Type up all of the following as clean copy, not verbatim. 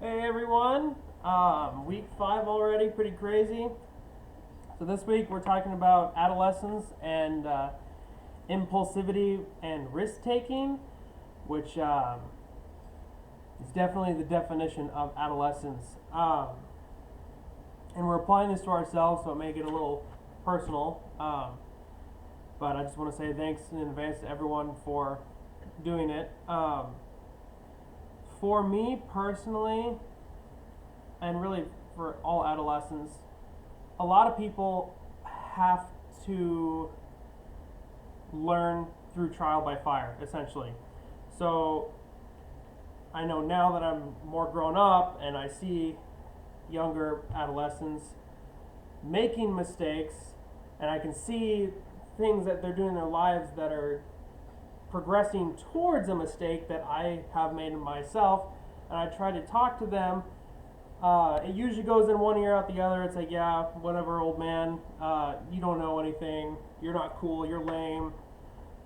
Hey everyone, week 5 already, pretty crazy. So this week we're talking about adolescence and impulsivity and risk taking, which is definitely the definition of adolescence. And we're applying this to ourselves, so it may get a little personal. But I just want to say thanks in advance to everyone for doing it. For me personally, and really for all adolescents, a lot of people have to learn through trial by fire, essentially. So I know now that I'm more grown up and I see younger adolescents making mistakes, and I can see things that they're doing in their lives that are progressing towards a mistake that I have made myself, and I try to talk to them. It usually goes in one ear out the other. It's like, yeah, whatever, old man. You don't know anything. You're not cool. You're lame.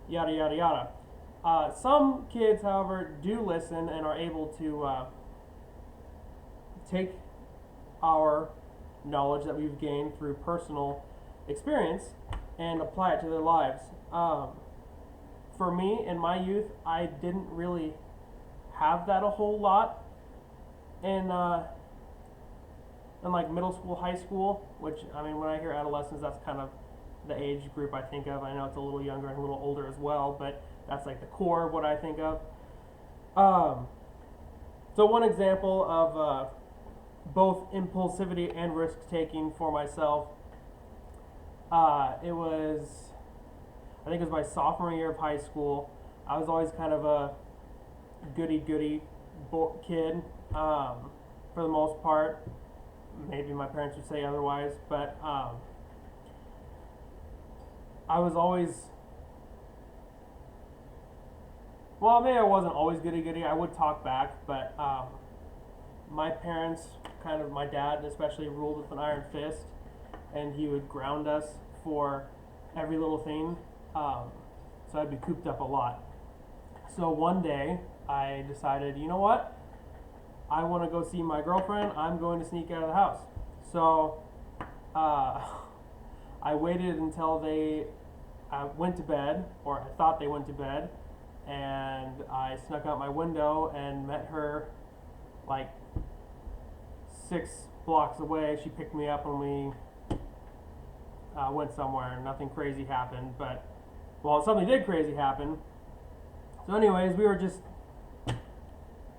Yada yada yada. Some kids, however, do listen and are able to take our knowledge that we've gained through personal experience and apply it to their lives. For me, in my youth, I didn't really have that a whole lot in like middle school, high school. Which, I mean, when I hear adolescence, that's kind of the age group I think of. I know it's a little younger and a little older as well, but that's like the core of what I think of. Um, so one example of both impulsivity and risk taking for myself, it was, I think it was my sophomore year of high school. I was always kind of a goody kid, for the most part. Maybe my parents would say otherwise, but I was always, well, maybe I wasn't always goody. I would talk back, but my parents, kind of my dad especially, ruled with an iron fist, and he would ground us for every little thing. So I'd be cooped up a lot. So one day I decided, you know what? I want to go see my girlfriend. I'm going to sneak out of the house. So uh, I waited until they went to bed, or I thought they went to bed, and I snuck out my window and met her like 6 blocks away. She picked me up and we went somewhere. Nothing crazy happened, but, well, something did crazy happen. So anyways, we were just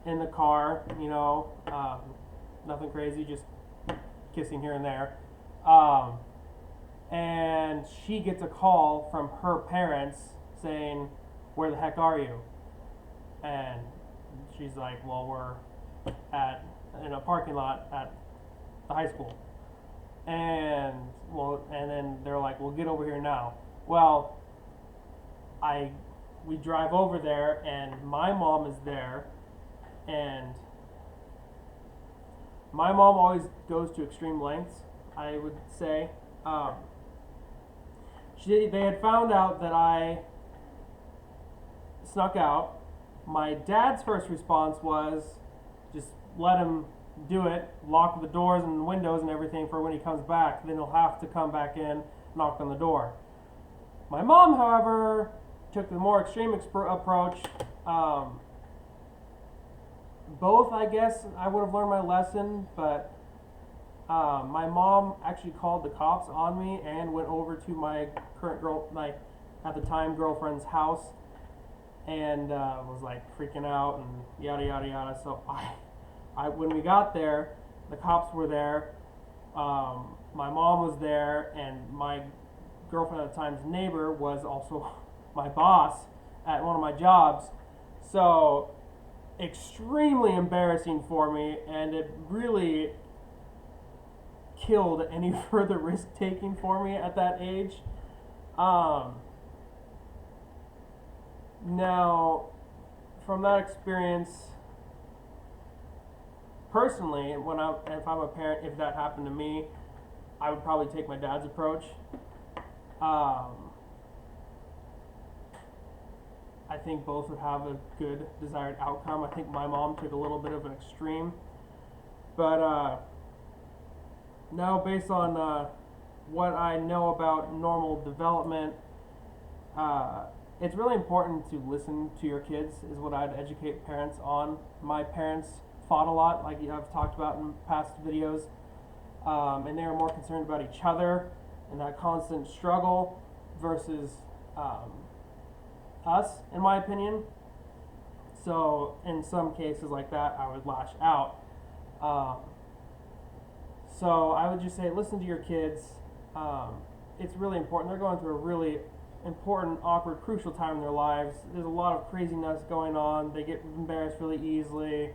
in the car, nothing crazy, just kissing here and there. And she gets a call from her parents saying, "Where the heck are you?" And she's like, "Well, we're in a parking lot at the high school." And then they're like, "Well, get over here now." Well, we drive over there, and my mom is there, and my mom always goes to extreme lengths, I would say. They had found out that I snuck out. My dad's first response was just let him do it, lock the doors and windows and everything for when he comes back. Then he'll have to come back in, knock on the door. My mom, however, took the more extreme approach. Both, I guess, I would have learned my lesson, but my mom actually called the cops on me and went over to my at the time girlfriend's house, and was like freaking out and yada yada yada. So when we got there, the cops were there. My mom was there, and my girlfriend at the time's neighbor was also my boss at one of my jobs. So extremely embarrassing for me, and it really killed any further risk taking for me at that age. Now, from that experience, personally, if I'm a parent, if that happened to me, I would probably take my dad's approach. I think both would have a good desired outcome. I think my mom took a little bit of an extreme. But now, based on what I know about normal development, it's really important to listen to your kids, is what I'd educate parents on. My parents fought a lot, like I've talked about in past videos, and they were more concerned about each other and that constant struggle versus us, in my opinion. So in some cases like that, I would lash out. So I would just say, listen to your kids. It's really important. They're going through a really important, awkward, crucial time in their lives. There's a lot of craziness going on. They get embarrassed really easily.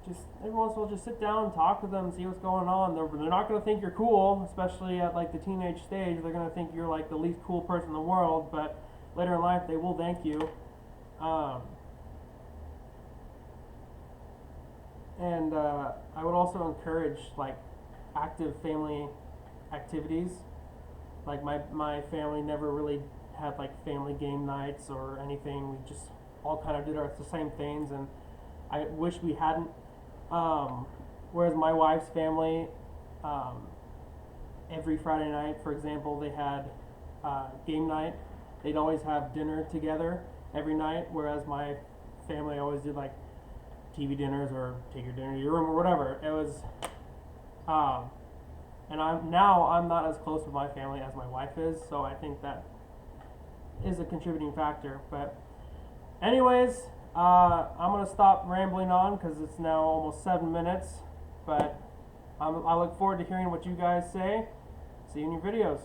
Just every once in a while, just sit down and talk with them, see what's going on. They're not going to think you're cool, especially at like the teenage stage. They're going to think you're like the least cool person in the world, but later in life, they will thank you. And I would also encourage like active family activities. Like my family never really had like family game nights or anything. We just all kind of did the same things, and I wish we hadn't. Whereas my wife's family, every Friday night, for example, they had game night. They'd always have dinner together every night, whereas my family always did like TV dinners or take your dinner to your room or whatever. It was, and I'm not as close with my family as my wife is, so I think that is a contributing factor. But anyways, I'm gonna stop rambling on because it's now almost 7 minutes. But I look forward to hearing what you guys say. See you in your videos.